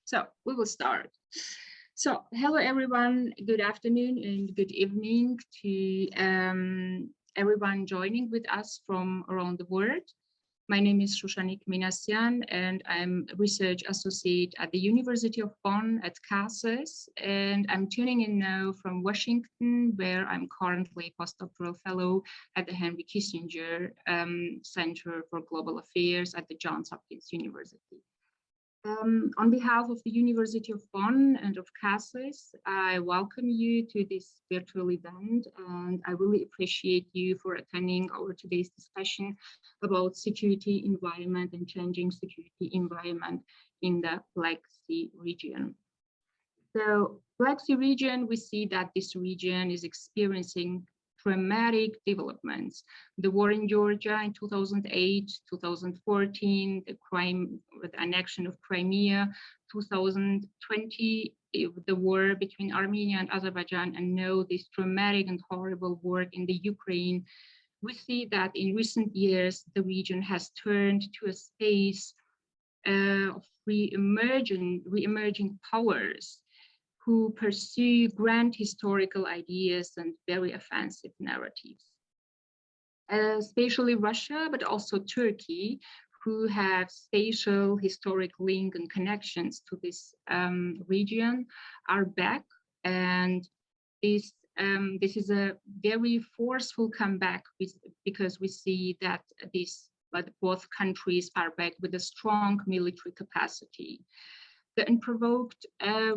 So we will start. So hello everyone, good afternoon and good evening to everyone joining with us from around the world. My name is Shoshanik Minasyan and I'm research associate at the University of Bonn at CASES, and I'm tuning in now from Washington, where I'm currently postdoctoral fellow at the Henry Kissinger Center for Global Affairs at the Johns Hopkins University. On behalf of the University of Bonn and of CASES, I welcome you to this virtual event, and I really appreciate you for attending our today's discussion about security environment and changing security environment in the Black Sea region. So Black Sea region, we see that this region is experiencing dramatic developments. The war in Georgia in 2008, 2014, the annexion of Crimea, 2020, the war between Armenia and Azerbaijan, and now this dramatic and horrible war in the Ukraine. We see that in recent years, the region has turned to a space of re-emerging powers who pursue grand historical ideas and very offensive narratives. Especially Russia, but also Turkey, who have spatial historic link and connections to this region, are back. And this is a very forceful comeback because we see that both countries are back with a strong military capacity. The unprovoked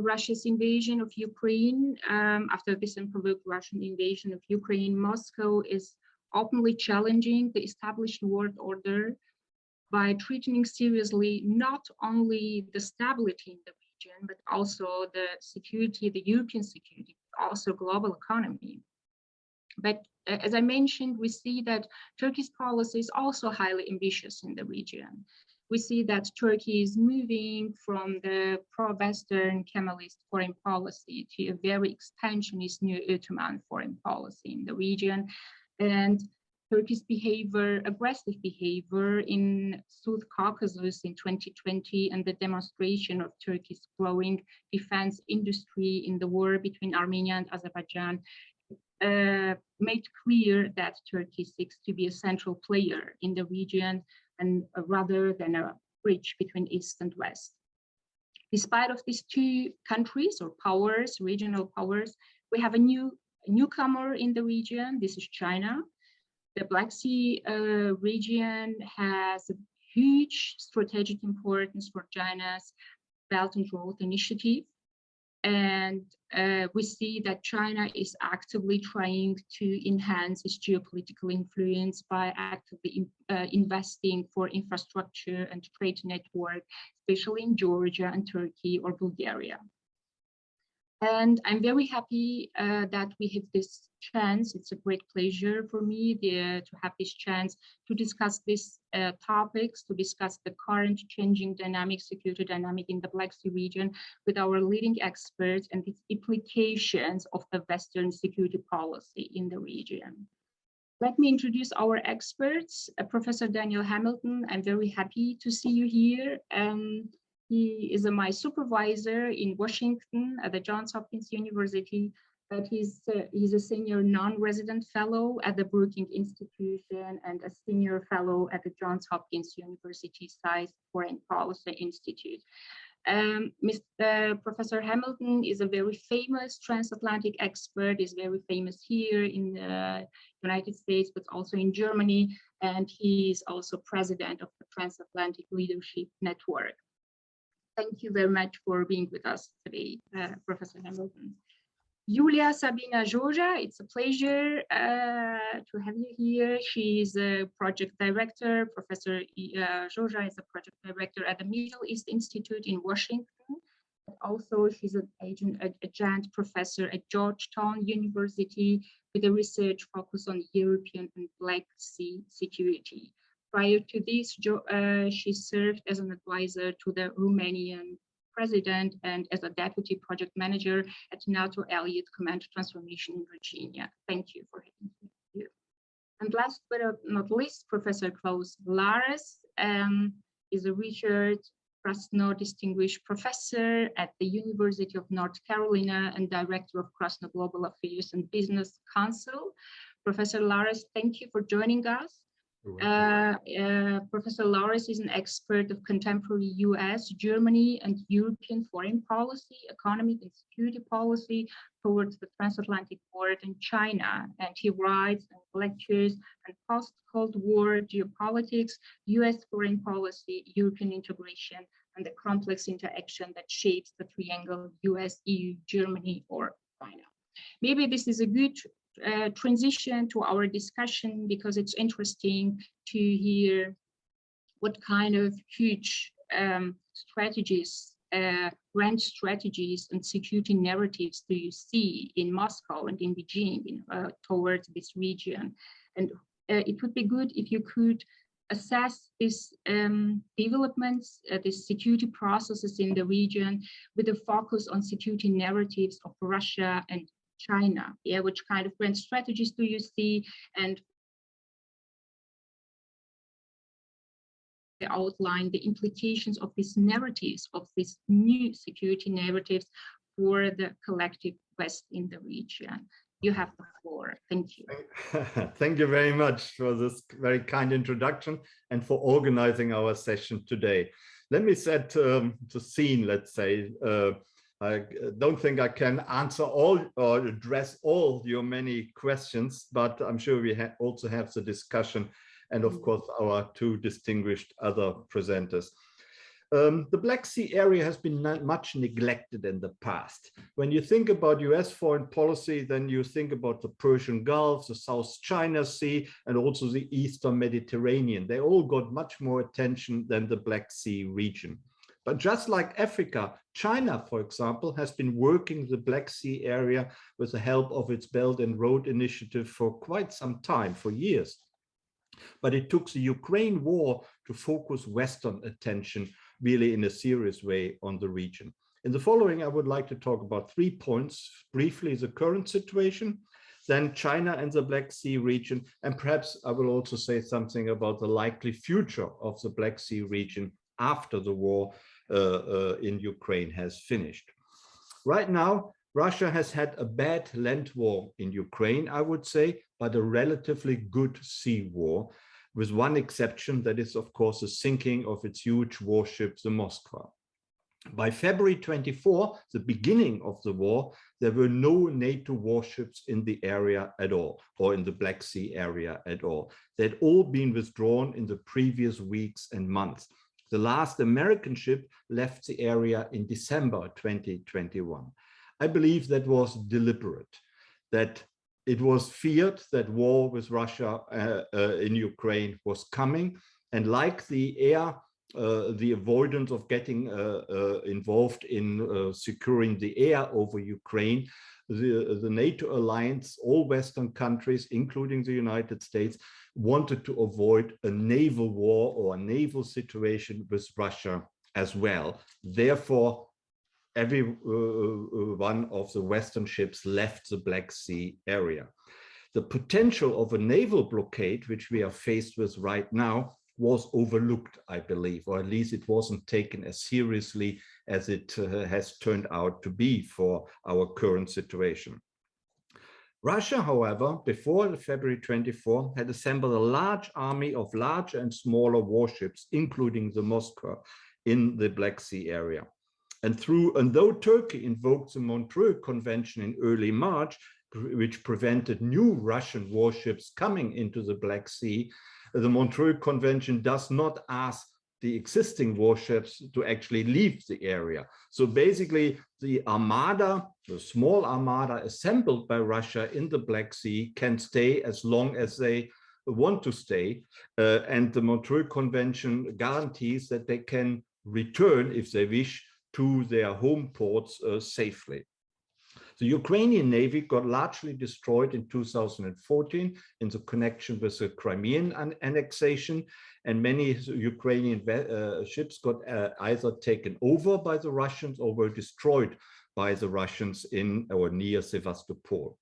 Russia's invasion of Ukraine, after this unprovoked Russian invasion of Ukraine, Moscow is openly challenging the established world order by threatening seriously not only the stability in the region, but also the security, the European security, but also global economy. But as I mentioned, we see that Turkey's policy is also highly ambitious in the region. We see that Turkey is moving from the pro-Western Kemalist foreign policy to a very expansionist neo-Ottoman foreign policy in the region. And Turkey's aggressive behavior in South Caucasus in 2020 and the demonstration of Turkey's growing defense industry in the war between Armenia and Azerbaijan made clear that Turkey seeks to be a central player in the region and rather than a bridge between East and West. Despite of these two countries or powers, regional powers, we have a newcomer in the region. This is China. The Black Sea region has a huge strategic importance for China's Belt and Road Initiative. And we see that China is actively trying to enhance its geopolitical influence by actively investing for infrastructure and trade network, especially in Georgia and Turkey or Bulgaria. And I'm very happy that we have this chance. It's a great pleasure for me to have this chance to discuss these topics, to discuss the current changing dynamic, security dynamic in the Black Sea region with our leading experts and its implications of the Western security policy in the region. Let me introduce our experts. Professor Daniel Hamilton, I'm very happy to see you here. He is my supervisor in Washington at the Johns Hopkins University, but he's a senior non-resident fellow at the Brookings Institution and a senior fellow at the Johns Hopkins University SAIS Foreign Policy Institute. Professor Hamilton is a very famous transatlantic expert, is very famous here in the United States, but also in Germany, and he is also president of the Transatlantic Leadership Network. Thank you very much for being with us today, Professor Hamilton. Julia Sabina Joja, it's a pleasure to have you here. She is a project director. Professor Joja is a project director at the Middle East Institute in Washington. Also, she's an adjunct professor at Georgetown University with a research focus on European and Black Sea security. Prior to this, she served as an advisor to the Romanian president and as a deputy project manager at NATO Allied Command Transformation in Virginia. Thank you for having me here. And last but not least, Professor Klaus Lares is a research Krasno Distinguished Professor at the University of North Carolina and Director of Krasno Global Affairs and Business Council. Professor Lares, thank you for joining us. Professor Lares is an expert of contemporary US, Germany, and European foreign policy, economic and security policy towards the transatlantic world and China. And he writes and lectures on post-Cold War geopolitics, US foreign policy, European integration, and the complex interaction that shapes the triangle US, EU, Germany, or China. Maybe this is a good transition to our discussion because it's interesting to hear what kind of huge strategies, grand strategies and security narratives do you see in Moscow and in Beijing towards this region. And it would be good if you could assess these developments, these security processes in the region with a focus on security narratives of Russia and China. Yeah, which kind of grand strategies do you see, and outline the implications of these narratives, of these new security narratives for the collective West in the region. You have the floor. Thank you. Thank you very much for this very kind introduction and for organizing our session today. Let me set the scene, let's say. I don't think I can answer all or address all your many questions, but I'm sure we also have the discussion and of course our two distinguished other presenters. The Black Sea area has been much neglected in the past. When you think about US foreign policy, then you think about the Persian Gulf, the South China Sea, and also the Eastern Mediterranean. They all got much more attention than the Black Sea region. But just like Africa, China, for example, has been working the Black Sea area with the help of its Belt and Road Initiative for quite some time, for years. But it took the Ukraine war to focus Western attention really in a serious way on the region. In the following, I would like to talk about 3 points. Briefly, the current situation, then China and the Black Sea region, and perhaps I will also say something about the likely future of the Black Sea region after the war in Ukraine has finished. Right now, Russia has had a bad land war in Ukraine, I would say, but a relatively good sea war, with one exception, that is, of course, the sinking of its huge warship, the Moskva. By February 24, the beginning of the war, there were no NATO warships in the area at all, or in the Black Sea area at all. They'd all been withdrawn in the previous weeks and months. The last American ship left the area in December 2021. I believe that was deliberate, that it was feared that war with Russia in Ukraine was coming. And like the avoidance of getting involved in securing the air over Ukraine, the NATO alliance, all Western countries, including the United States, wanted to avoid a naval war or a naval situation with Russia as well. Therefore, every one of the Western ships left the Black Sea area. The potential of a naval blockade, which we are faced with right now, was overlooked, I believe, or at least it wasn't taken as seriously as it has turned out to be for our current situation. Russia, however, before February 24, had assembled a large army of larger and smaller warships, including the Moskva, in the Black Sea area. And though Turkey invoked the Montreux Convention in early March, which prevented new Russian warships coming into the Black Sea, the Montreux Convention does not ask the existing warships to actually leave the area. So basically, the armada, the small armada assembled by Russia in the Black Sea, can stay as long as they want to stay. And the Montreux Convention guarantees that they can return, if they wish, to their home ports safely. The Ukrainian Navy got largely destroyed in 2014 in the connection with the Crimean annexation, and many Ukrainian ships got either taken over by the Russians or were destroyed by the Russians in or near Sevastopol.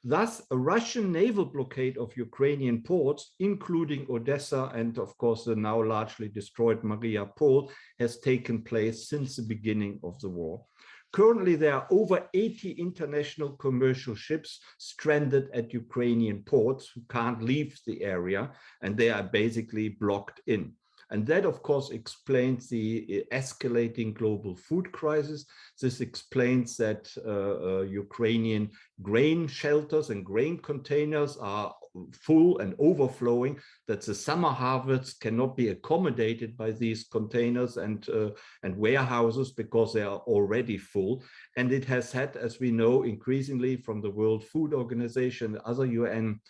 Thus, a Russian naval blockade of Ukrainian ports, including Odessa and, of course, the now largely destroyed Mariupol, has taken place since the beginning of the war. Currently, there are over 80 international commercial ships stranded at Ukrainian ports who can't leave the area, and they are basically blocked in. And that, of course, explains the escalating global food crisis. This explains that Ukrainian grain shelters and grain containers are full and overflowing, that the summer harvests cannot be accommodated by these containers and warehouses because they are already full. And it has had, as we know, increasingly from the World Food Organization and other UN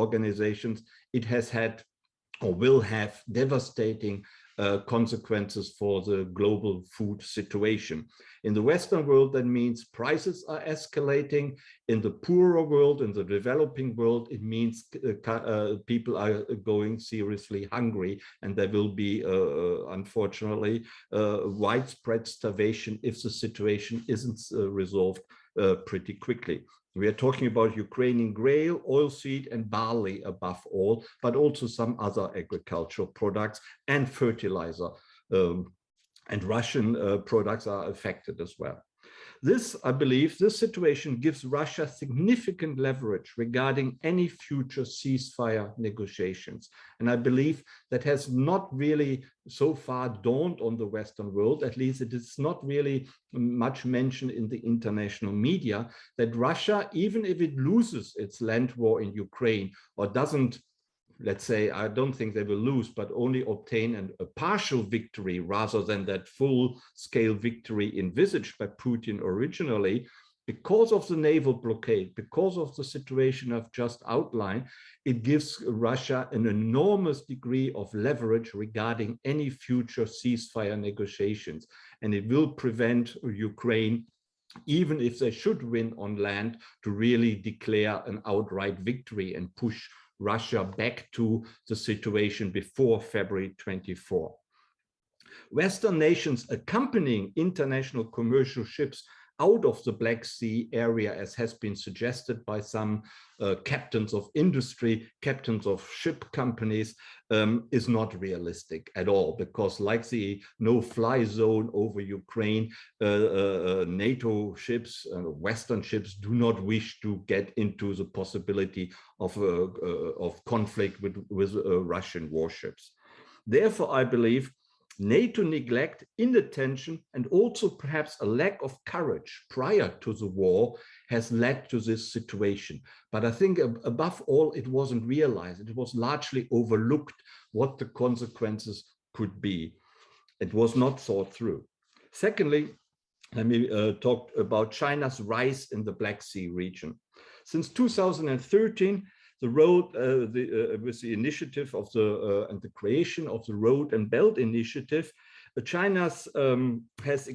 organizations, it has had or will have devastating consequences for the global food situation. In the Western world, that means prices are escalating. In the poorer world, in the developing world, it means people are going seriously hungry, and there will be, unfortunately, widespread starvation if the situation isn't resolved pretty quickly. We are talking about Ukrainian grain, oilseed, and barley above all, but also some other agricultural products and fertilizer. And Russian products are affected as well. This, I believe, this situation gives Russia significant leverage regarding any future ceasefire negotiations. And I believe that has not really so far dawned on the Western world, at least it is not really much mentioned in the international media, that Russia, even if it loses its land war in Ukraine or doesn't, let's say, I don't think they will lose, but only obtain a partial victory rather than that full-scale victory envisaged by Putin originally, because of the naval blockade, because of the situation I've just outlined, it gives Russia an enormous degree of leverage regarding any future ceasefire negotiations. And it will prevent Ukraine, even if they should win on land, to really declare an outright victory and push Russia back to the situation before February 24. Western nations accompanying international commercial ships out of the Black Sea area, as has been suggested by some captains of industry, captains of ship companies, is not realistic at all, because like the no-fly zone over Ukraine, NATO ships, Western ships do not wish to get into the possibility of conflict with Russian warships. Therefore, I believe NATO neglect, inattention, and also perhaps a lack of courage prior to the war has led to this situation. But I think above all, it wasn't realized. It was largely overlooked what the consequences could be. It was not thought through. Secondly, let me talk about China's rise in the Black Sea region. Since 2013, the road, with the initiative of and the creation of the Road and Belt Initiative, China has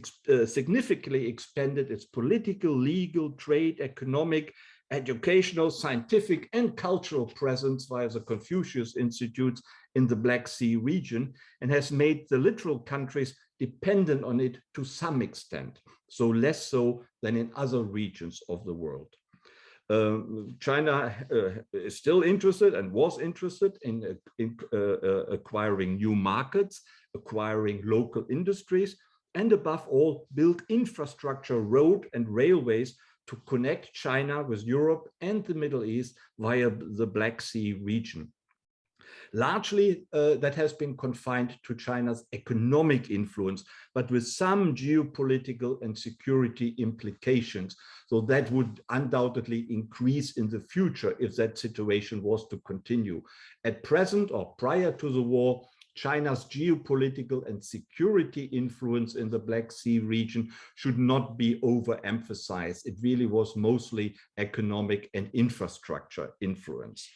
significantly expanded its political, legal, trade, economic, educational, scientific, and cultural presence via the Confucius Institutes in the Black Sea region, and has made the littoral countries dependent on it to some extent, so less so than in other regions of the world. China is still interested and was interested in acquiring new markets, acquiring local industries, and above all, build infrastructure, road and railways to connect China with Europe and the Middle East via the Black Sea region. Largely, that has been confined to China's economic influence, but with some geopolitical and security implications. So that would undoubtedly increase in the future if that situation was to continue. At present, or prior to the war, China's geopolitical and security influence in the Black Sea region should not be overemphasized. It really was mostly economic and infrastructure influence.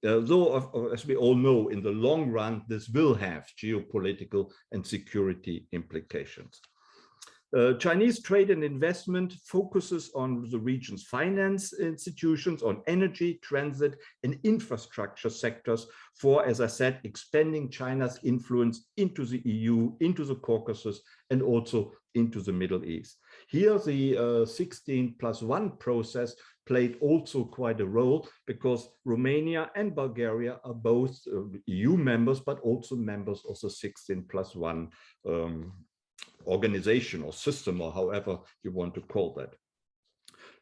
Though, as we all know, in the long run, this will have geopolitical and security implications. Chinese trade and investment focuses on the region's finance institutions, on energy, transit, and infrastructure sectors for, as I said, expanding China's influence into the EU, into the Caucasus, and also into the Middle East. Here, the 16+1 process played also quite a role because Romania and Bulgaria are both EU members, but also members of the 16+1 organization or system, or however you want to call that.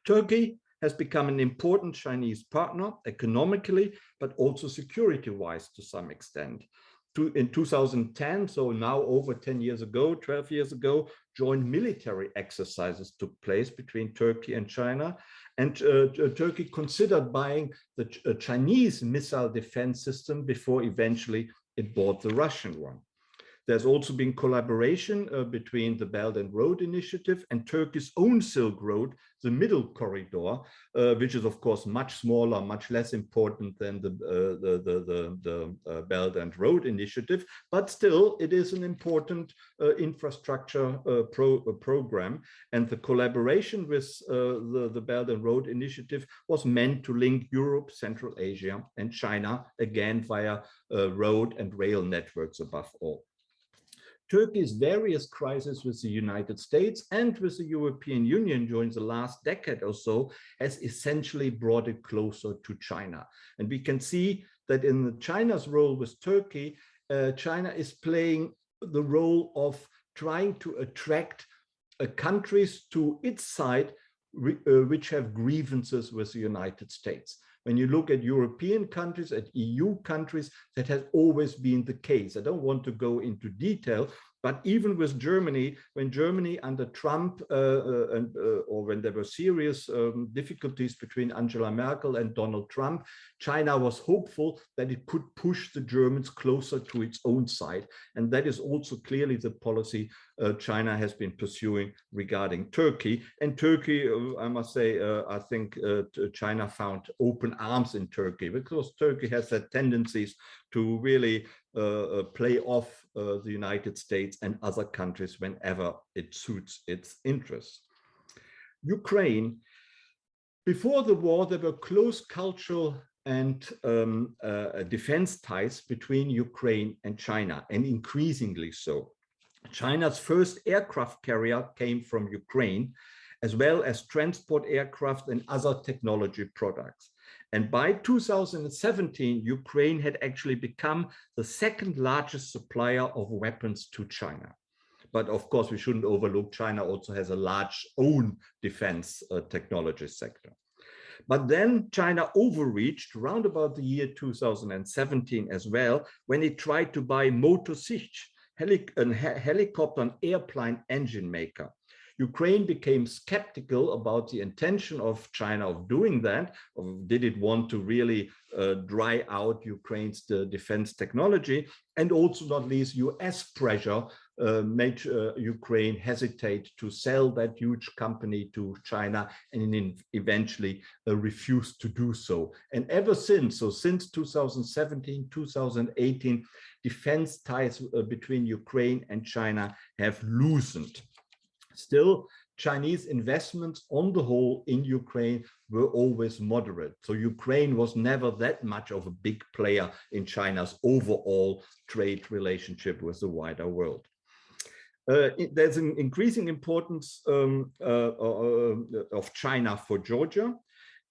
Turkey has become an important Chinese partner economically, but also security-wise to some extent. In 2010, so now over 10 years ago, 12 years ago, joint military exercises took place between Turkey and China. And Turkey considered buying the Chinese missile defense system before eventually it bought the Russian one. There's also been collaboration between the Belt and Road Initiative and Turkey's own Silk Road, the Middle Corridor, which is of course much smaller, much less important than the Belt and Road Initiative, but still it is an important infrastructure program. And the collaboration with the Belt and Road Initiative was meant to link Europe, Central Asia, and China, again via road and rail networks above all. Turkey's various crises with the United States and with the European Union during the last decade or so has essentially brought it closer to China. And we can see that in China's role with Turkey, China is playing the role of trying to attract countries to its side which have grievances with the United States. When you look at European countries, at EU countries, that has always been the case. I don't want to go into detail, but even with Germany, when Germany under Trump or when there were serious difficulties between Angela Merkel and Donald Trump, China was hopeful that it could push the Germans closer to its own side. And that is also clearly the policy China has been pursuing regarding Turkey. And Turkey, I must say, I think China found open arms in Turkey, because Turkey has had tendencies to really play off the United States and other countries whenever it suits its interests. Ukraine, before the war, there were close cultural and defense ties between Ukraine and China, and increasingly so. China's first aircraft carrier came from Ukraine, as well as transport aircraft and other technology products. And by 2017, Ukraine had actually become the second largest supplier of weapons to China. But of course, we shouldn't overlook China also has a large own defense technology sector. But then China overreached around about the year 2017 as well, when it tried to buy Motor Sich, a helicopter and airplane engine maker. Ukraine became skeptical about the intention of China of doing that, or did it want to really dry out Ukraine's defense technology, and also not least US pressure made Ukraine hesitate to sell that huge company to China, and eventually refused to do so. And ever since, so since 2017, 2018, defense ties between Ukraine and China have loosened. Still, Chinese investments on the whole in Ukraine were always moderate. So Ukraine was never that much of a big player in China's overall trade relationship with the wider world. There's an increasing importance of China for Georgia.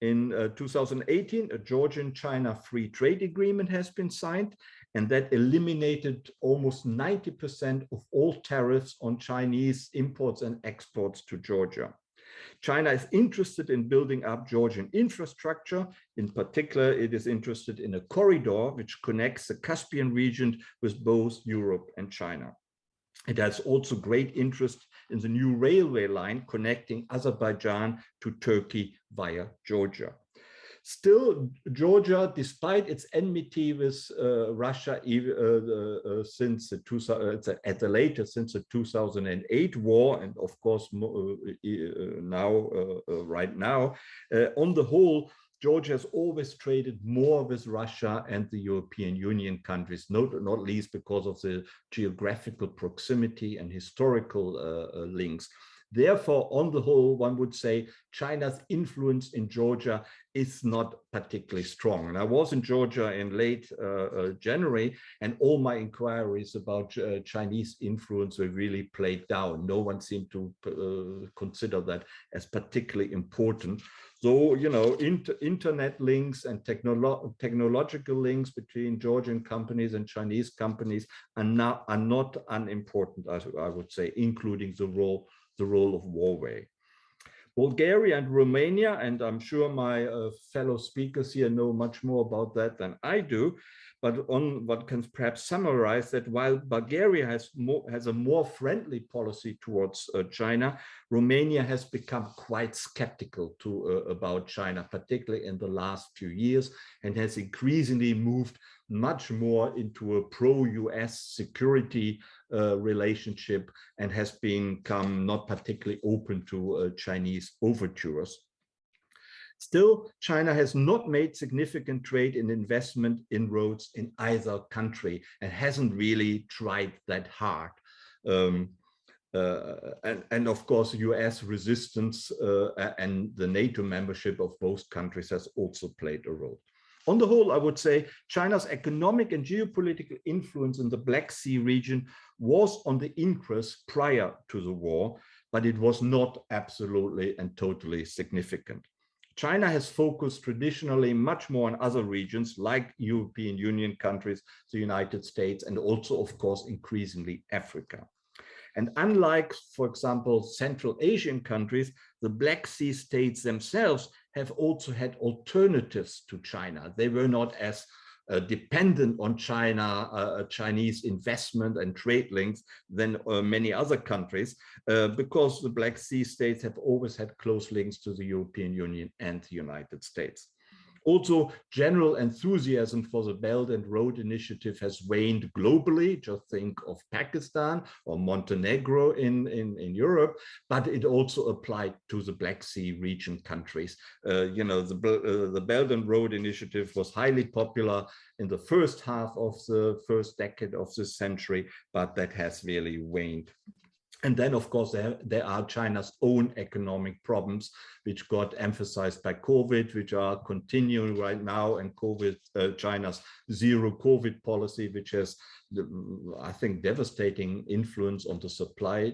In 2018, a Georgian-China free trade agreement has been signed, and that eliminated almost 90% of all tariffs on Chinese imports and exports to Georgia. China is interested in building up Georgian infrastructure. In particular, it is interested in a corridor which connects the Caspian region with both Europe and China. It has also great interest in the new railway line connecting Azerbaijan to Turkey via Georgia. Still, Georgia, despite its enmity with Russia since the latest 2008 war, and of course right now, on the whole, Georgia has always traded more with Russia and the European Union countries, not least because of the geographical proximity and historical links. Therefore, on the whole, one would say China's influence in Georgia is not particularly strong. And I was in Georgia in late January, and all my inquiries about Chinese influence were really played down. No one seemed to consider that as particularly important. So, you know, internet links and technological links between Georgian companies and Chinese companies are not unimportant, I would say, including the role of Huawei. Bulgaria and Romania, and I'm sure my fellow speakers here know much more about that than I do, but on what can perhaps summarize that while Bulgaria has a more friendly policy towards China, Romania has become quite skeptical about China, particularly in the last few years, and has increasingly moved much more into a pro-US security relationship and has become not particularly open to Chinese overtures. Still, China has not made significant trade and investment inroads in either country and hasn't really tried that hard. And of course, US resistance and the NATO membership of both countries has also played a role. On the whole, I would say China's economic and geopolitical influence in the Black Sea region was on the increase prior to the war, but it was not absolutely and totally significant. China has focused traditionally much more on other regions like European Union countries, the United States, and also, of course, increasingly Africa. And unlike, for example, Central Asian countries, the Black Sea states themselves have also had alternatives to China. They were not as dependent on Chinese investment and trade links than many other countries, because the Black Sea states have always had close links to the European Union and the United States. Also, general enthusiasm for the Belt and Road Initiative has waned globally. Just think of Pakistan or Montenegro in Europe, but it also applied to the Black Sea region countries. You know, the Belt and Road Initiative was highly popular in the first half of the first decade of this century, but that has really waned. And then, of course, there are China's own economic problems, which got emphasized by COVID, which are continuing right now, and China's zero COVID policy, which has, I think, devastating influence on the supply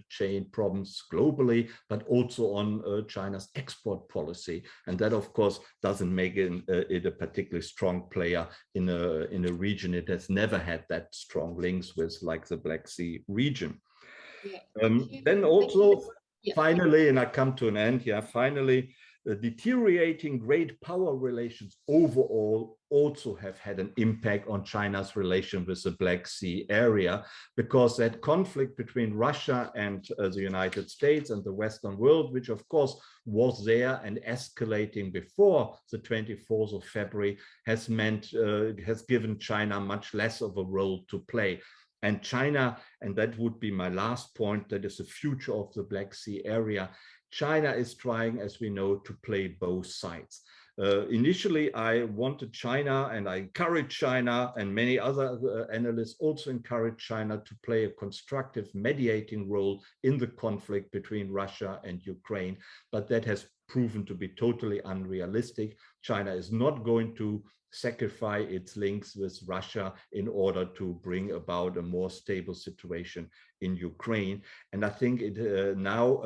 chain problems globally, but also on China's export policy. And that, of course, doesn't make it a particularly strong player in a region it has never had that strong links with, like the Black Sea region. Yeah. Then also, finally, and I come to an end here, finally, deteriorating great power relations overall also have had an impact on China's relation with the Black Sea area, because that conflict between Russia and the United States and the Western world, which of course was there and escalating before the 24th of February, has given China much less of a role to play. And China, and that would be my last point, that is the future of the Black Sea area. China is trying, as we know, to play both sides. Initially, I wanted China, and I encouraged China, and many other analysts also encouraged China to play a constructive mediating role in the conflict between Russia and Ukraine, but that has proven to be totally unrealistic. China is not going to sacrifice its links with Russia in order to bring about a more stable situation in Ukraine. And I think it now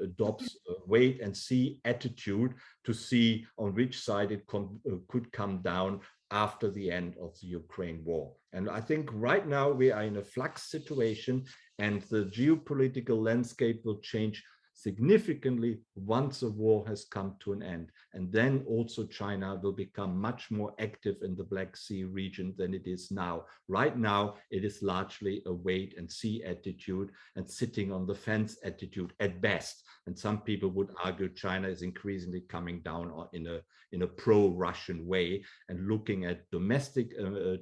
adopts a wait and see attitude to see on which side it could come down after the end of the Ukraine war. And I think right now we are in a flux situation, and the geopolitical landscape will change significantly once the war has come to an end. And then also China will become much more active in the Black Sea region than it is now. Right now, it is largely a wait and see attitude and sitting on the fence attitude at best. And some people would argue China is increasingly coming down in a pro-Russian way, and looking at domestic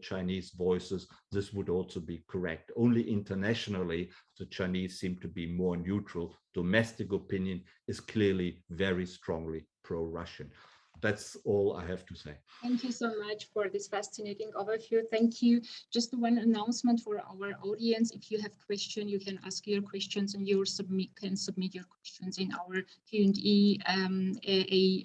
Chinese voices, this would also be correct. Only internationally, the Chinese seem to be more neutral. Domestic opinion is clearly very strongly pro-Russian. that's all I have to say. Thank you so much for this fascinating overview. Thank you. Just one announcement for our audience. If you have questions, you can ask your questions and you can submit your questions in our Q&A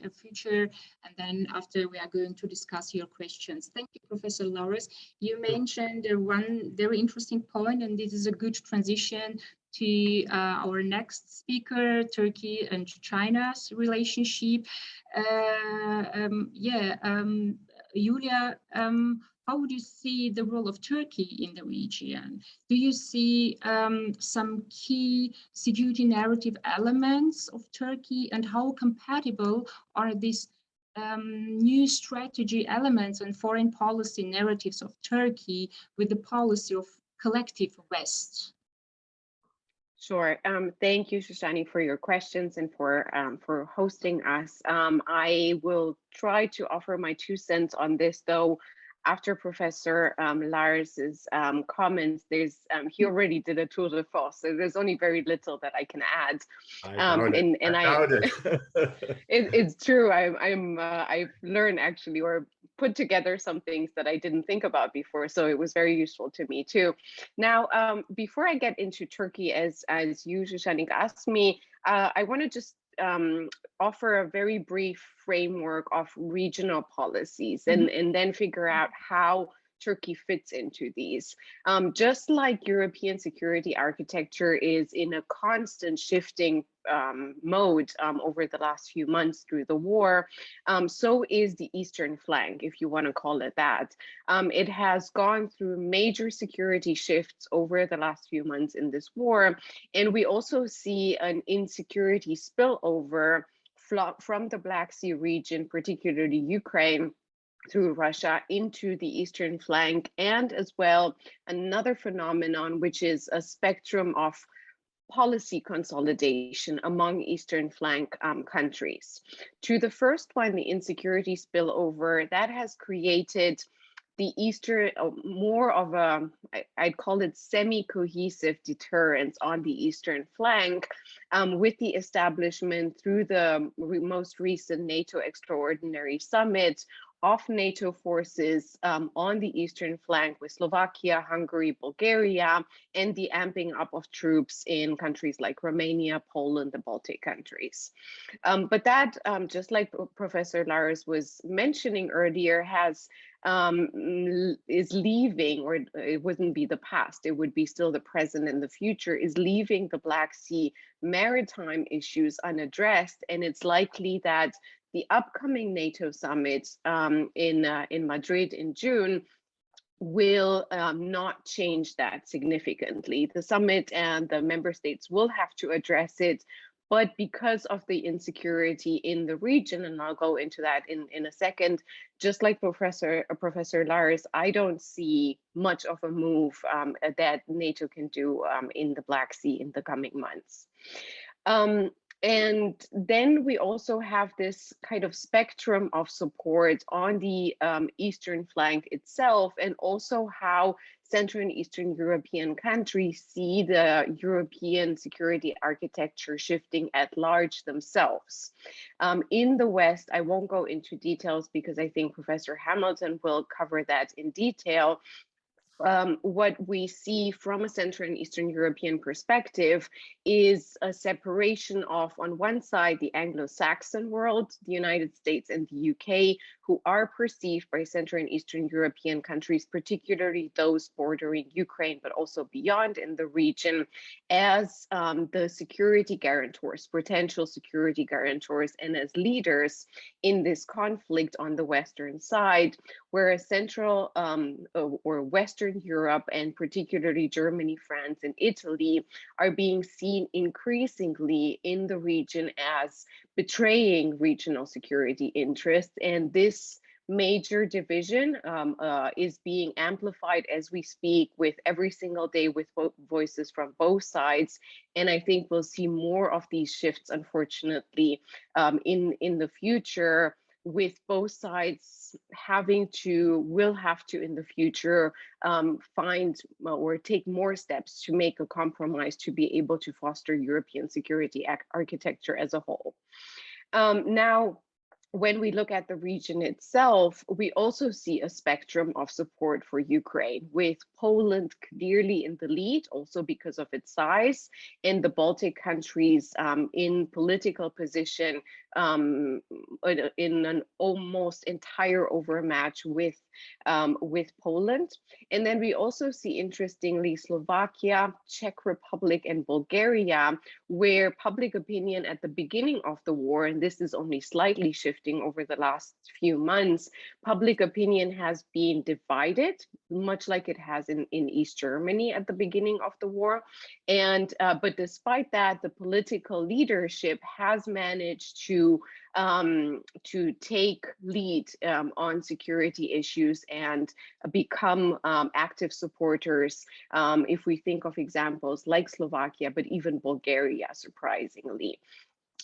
a future. And then after we are going to discuss your questions. Thank you, Professor Laures. You mentioned one very interesting point, and this is a good transition to our next speaker, Turkey and China's relationship. Julia, how would you see the role of Turkey in the region? Do you see some key security narrative elements of Turkey, and how compatible are these new strategy elements and foreign policy narratives of Turkey with the policy of collective West? Sure. Thank you, Shoshani, for your questions and for hosting us. I will try to offer my 2 cents on this, though. After Professor Laures's comments, he already did a tour de force, so there's only very little that I can add. It's true. I've learned actually, or put together some things that I didn't think about before, so it was very useful to me too. Now, before I get into Turkey, as you, Shoshani, asked me, I want to just offer a very brief framework of regional policies and then figure out how Turkey fits into these. Just like European security architecture is in a constant shifting mode over the last few months through the war, so is the Eastern flank, if you want to call it that. It has gone through major security shifts over the last few months in this war, and we also see an insecurity spillover from the Black Sea region, particularly Ukraine, through Russia into the eastern flank, and as well another phenomenon, which is a spectrum of policy consolidation among eastern flank countries. To the first one, the insecurity spillover, that has created the Eastern, more of a, I'd call it semi-cohesive deterrence on the eastern flank, with the establishment through the most recent NATO Extraordinary Summit of NATO forces on the eastern flank with Slovakia, Hungary, Bulgaria, and the amping up of troops in countries like Romania, Poland, the Baltic countries. But that, just like Professor Laures was mentioning earlier, is leaving, or it wouldn't be the past, it would be still the present and the future, is leaving the Black Sea maritime issues unaddressed. And it's likely that the upcoming NATO summit in Madrid in June will not change that significantly. The summit and the member states will have to address it, but because of the insecurity in the region, and I'll go into that in a second, just like Professor Laures, I don't see much of a move that NATO can do in the Black Sea in the coming months. And then we also have this kind of spectrum of support on the eastern flank itself, and also how Central and Eastern European countries see the European security architecture shifting at large themselves. In the West, I won't go into details because I think Professor Hamilton will cover that in detail. What we see from a Central and Eastern European perspective is a separation of, on one side, the Anglo-Saxon world, the United States and the UK, who are perceived by Central and Eastern European countries, particularly those bordering Ukraine, but also beyond in the region, as the security guarantors, potential security guarantors, and as leaders in this conflict on the Western side, whereas Central or Western Europe, and particularly Germany, France, and Italy, are being seen increasingly in the region as betraying regional security interests. And this major division is being amplified as we speak, with every single day with voices from both sides. And I think we'll see more of these shifts, unfortunately, in the future, with both sides will have to in the future find or take more steps to make a compromise to be able to foster European security architecture as a whole. Now, when we look at the region itself, we also see a spectrum of support for Ukraine, with Poland clearly in the lead, also because of its size, and the Baltic countries in political position in an almost entire overmatch with Poland. And then we also see, interestingly, Slovakia, Czech Republic, and Bulgaria, where public opinion at the beginning of the war, and this is only slightly shifting over the last few months, public opinion has been divided, much like it has in East Germany at the beginning of the war. And but despite that, the political leadership has managed to take lead on security issues and become active supporters. If we think of examples like Slovakia, but even Bulgaria, surprisingly.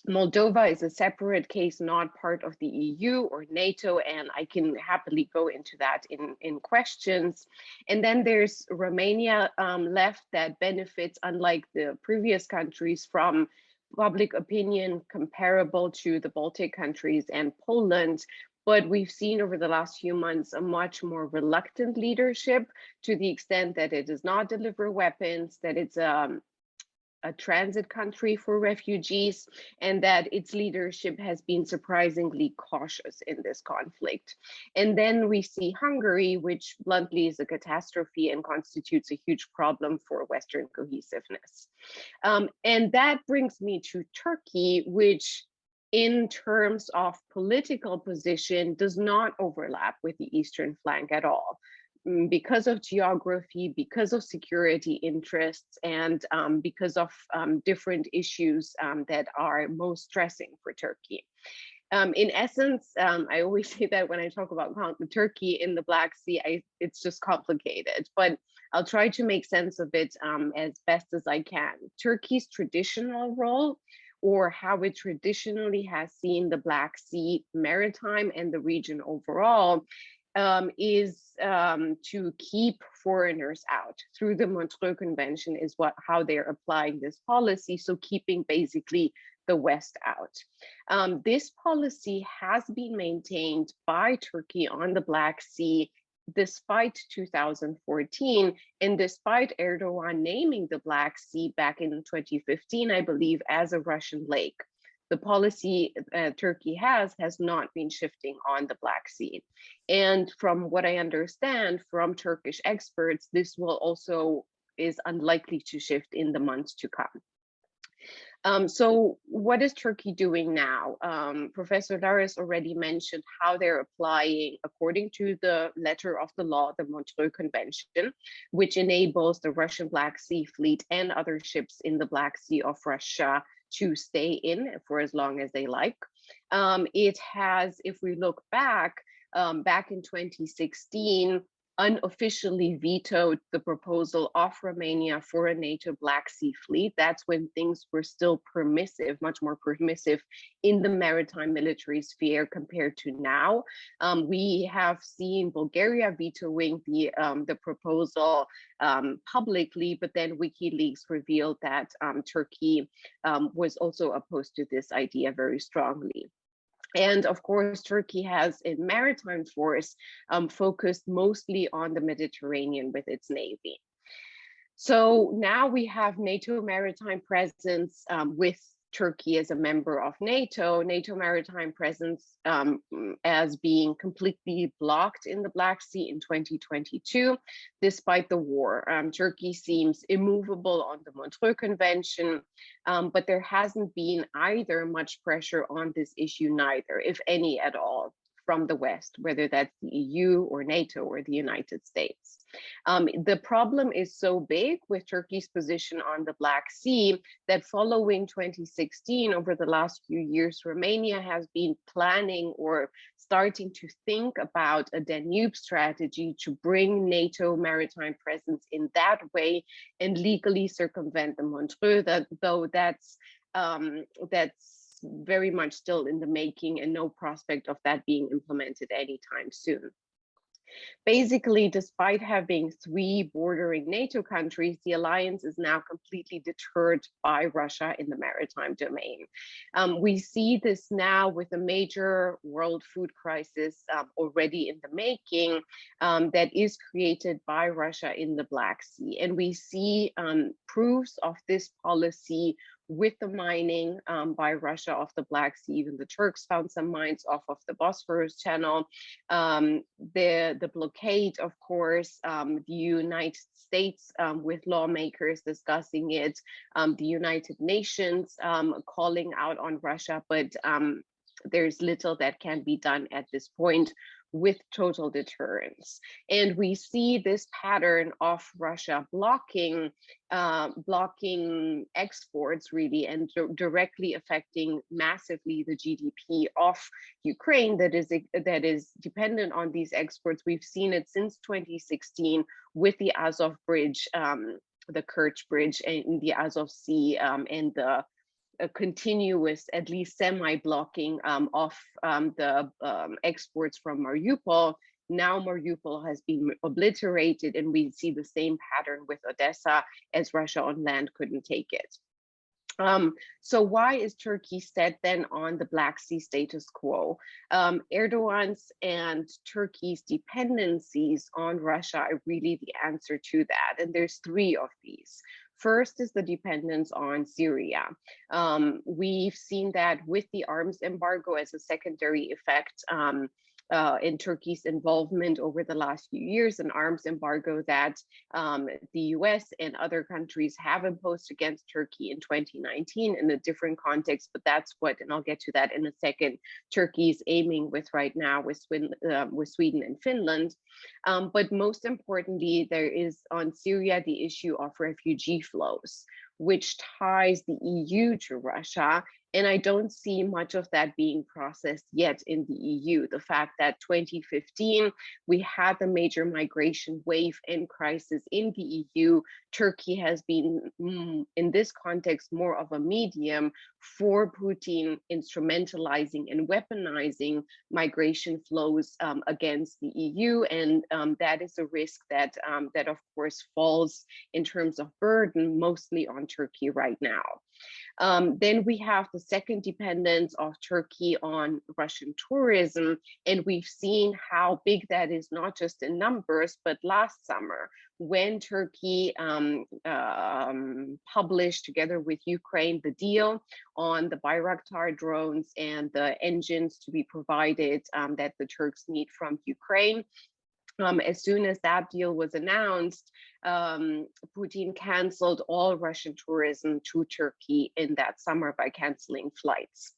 Moldova is a separate case, not part of the EU or NATO, and I can happily go into that in questions. And then there's Romania left, that benefits, unlike the previous countries, from public opinion comparable to the Baltic countries and Poland. But we've seen over the last few months a much more reluctant leadership, to the extent that it does not deliver weapons, that it's a transit country for refugees, and that its leadership has been surprisingly cautious in this conflict. And then we see Hungary, which bluntly is a catastrophe and constitutes a huge problem for Western cohesiveness. And that brings me to Turkey, which in terms of political position does not overlap with the eastern flank at all, because of geography, because of security interests, and because of different issues that are most stressing for Turkey. In essence, I always say that when I talk about Turkey in the Black Sea, it's just complicated, but I'll try to make sense of it as best as I can. Turkey's traditional role, or how it traditionally has seen the Black Sea, Maritime, and the region overall, is to keep foreigners out through the Montreux Convention, is how they're applying this policy. So keeping basically the West out. This policy has been maintained by Turkey on the Black Sea despite 2014, and despite Erdogan naming the Black Sea back in 2015, I believe, as a Russian lake. The policy Turkey has not been shifting on the Black Sea. And from what I understand from Turkish experts, this will also is unlikely to shift in the months to come. So what is Turkey doing now? Professor Laris already mentioned how they're applying, according to the letter of the law, the Montreux Convention, which enables the Russian Black Sea Fleet and other ships in the Black Sea of Russia to stay in for as long as they like. It has, if we look back in 2016, unofficially vetoed the proposal of Romania for a NATO Black Sea fleet. That's when things were still permissive, much more permissive in the maritime military sphere compared to now. We have seen Bulgaria vetoing the proposal publicly, but then WikiLeaks revealed that Turkey was also opposed to this idea very strongly. And of course, Turkey has a maritime force focused mostly on the Mediterranean with its navy. So now we have NATO maritime presence with Turkey as a member of NATO maritime presence as being completely blocked in the Black Sea in 2022, despite the war. Turkey seems immovable on the Montreux Convention, but there hasn't been either much pressure on this issue, neither, if any at all, from the West, whether that's the EU or NATO or the United States. The problem is so big with Turkey's position on the Black Sea that following 2016, over the last few years, Romania has been planning or starting to think about a Danube strategy to bring NATO maritime presence in that way and legally circumvent the Montreux, though that's very much still in the making and no prospect of that being implemented anytime soon. Basically, despite having 3 bordering NATO countries, the alliance is now completely deterred by Russia in the maritime domain. We see this now with a major world food crisis already in the making that is created by Russia in the Black Sea. And we see proofs of this policy with the mining by Russia of the Black Sea. Even the Turks found some mines off of the Bosphorus Channel. The blockade, of course, the United States with lawmakers discussing it, the United Nations calling out on Russia, but there's little that can be done at this point with total deterrence. And we see this pattern of Russia blocking exports really, and directly affecting massively the GDP of Ukraine that is dependent on these exports. We've seen it since 2016 with the Azov Bridge, the Kerch Bridge in the Azov Sea, and the continuous, at least semi-blocking of the exports from Mariupol. Now Mariupol has been obliterated, and we see the same pattern with Odessa, as Russia on land couldn't take it. So why is Turkey set then on the Black Sea status quo? Erdogan's and Turkey's dependencies on Russia are really the answer to that. And there's 3 of these. First is the dependence on Syria. We've seen that with the arms embargo as a secondary effect in Turkey's involvement over the last few years, an arms embargo that the US and other countries have imposed against Turkey in 2019 in a different context, but that's what, and I'll get to that in a second, Turkey is aiming with right now with Sweden and Finland. But most importantly, there is on Syria the issue of refugee flows, which ties the EU to Russia. And I don't see much of that being processed yet in the EU. The fact that 2015, we had the major migration wave and crisis in the EU. Turkey has been, in this context, more of a medium for Putin instrumentalizing and weaponizing migration flows against the EU. And that is a risk that, that of course, falls in terms of burden mostly on Turkey right now. Then we have the second dependence of Turkey on Russian tourism, and we've seen how big that is, not just in numbers, but last summer when Turkey published together with Ukraine the deal on the Bayraktar drones and the engines to be provided that the Turks need from Ukraine. As soon as that deal was announced, Putin canceled all Russian tourism to Turkey in that summer by canceling flights.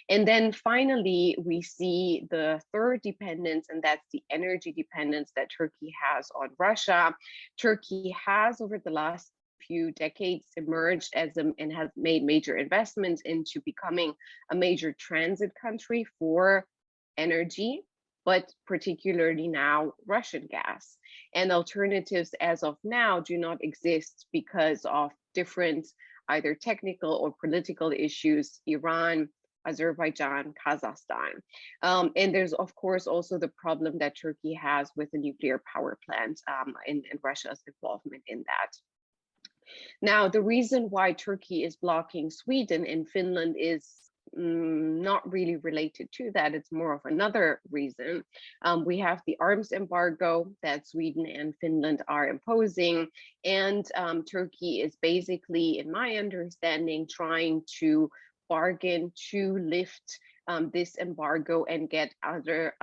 And then finally, we see the third dependence, and that's the energy dependence that Turkey has on Russia. Turkey has, over the last few decades, emerged as and has made major investments into becoming a major transit country for energy, but particularly now Russian gas. And alternatives as of now do not exist because of different either technical or political issues, Iran, Azerbaijan, Kazakhstan. And there's of course also the problem that Turkey has with the nuclear power plant and Russia's involvement in that. Now, the reason why Turkey is blocking Sweden and Finland is not really related to that. It's more of another reason. We have the arms embargo that Sweden and Finland are imposing, and Turkey is basically, in my understanding, trying to bargain to lift this embargo and get other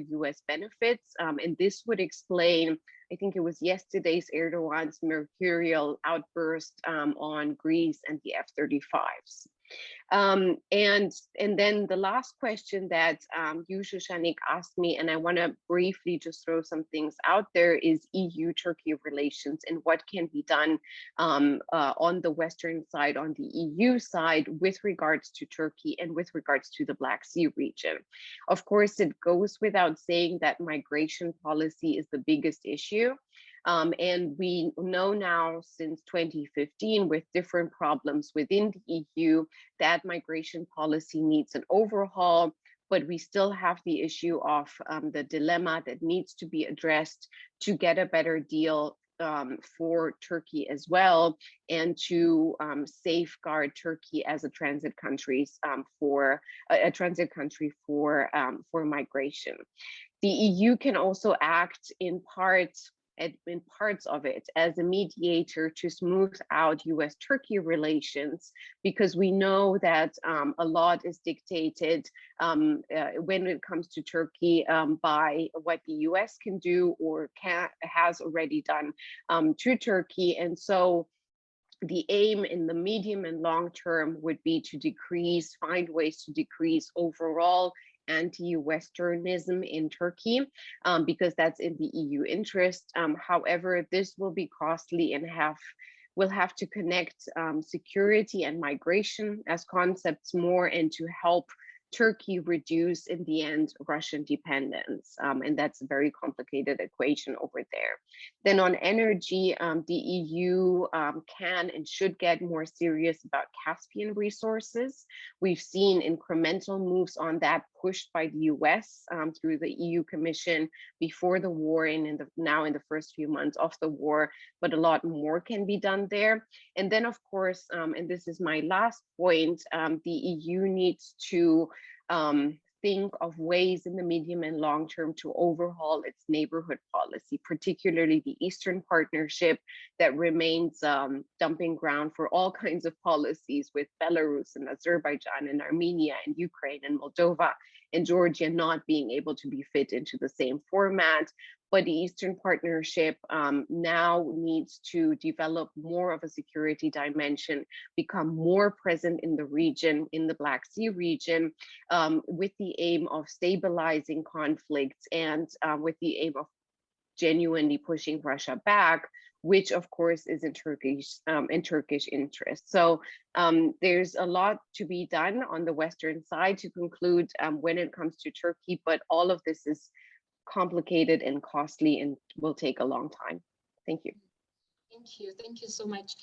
US benefits. And this would explain, I think it was yesterday's Erdogan's mercurial outburst on Greece and the F-35s. And then the last question that you, Shoshanik, asked me, and I want to briefly just throw some things out there, is EU-Turkey relations and what can be done on the Western side, on the EU side, with regards to Turkey and with regards to the Black Sea region. Of course, it goes without saying that migration policy is the biggest issue. And we know now since 2015, with different problems within the EU, that migration policy needs an overhaul. but we still have the issue of the dilemma that needs to be addressed to get a better deal for Turkey as well, and to safeguard Turkey as a transit country for migration. The EU can also act in parts of it as a mediator to smooth out US-Turkey relations, because we know that a lot is dictated when it comes to Turkey by what the US can do or has already done to Turkey. And so the aim in the medium and long term would be to find ways to decrease overall anti-Westernism in Turkey, because that's in the EU interest. However, this will be costly and will have to connect security and migration as concepts more, and to help Turkey reduce, in the end, Russian dependence. And that's a very complicated equation over there. Then on energy, the EU can and should get more serious about Caspian resources. We've seen incremental moves on that pushed by the US through the EU Commission before the war and now in the first few months of the war, but a lot more can be done there. And then, of course, and this is my last point, the EU needs to think of ways in the medium and long term to overhaul its neighborhood policy, particularly the Eastern Partnership that remains dumping ground for all kinds of policies, with Belarus and Azerbaijan and Armenia and Ukraine and Moldova and Georgia not being able to be fit into the same format. But the Eastern Partnership now needs to develop more of a security dimension, become more present in the region, in the Black Sea region, with the aim of stabilizing conflicts and with the aim of genuinely pushing Russia back, which of course is in Turkish interest. So there's a lot to be done on the Western side to conclude when it comes to Turkey, but all of this is complicated and costly and will take a long time. Thank you. Thank you so much.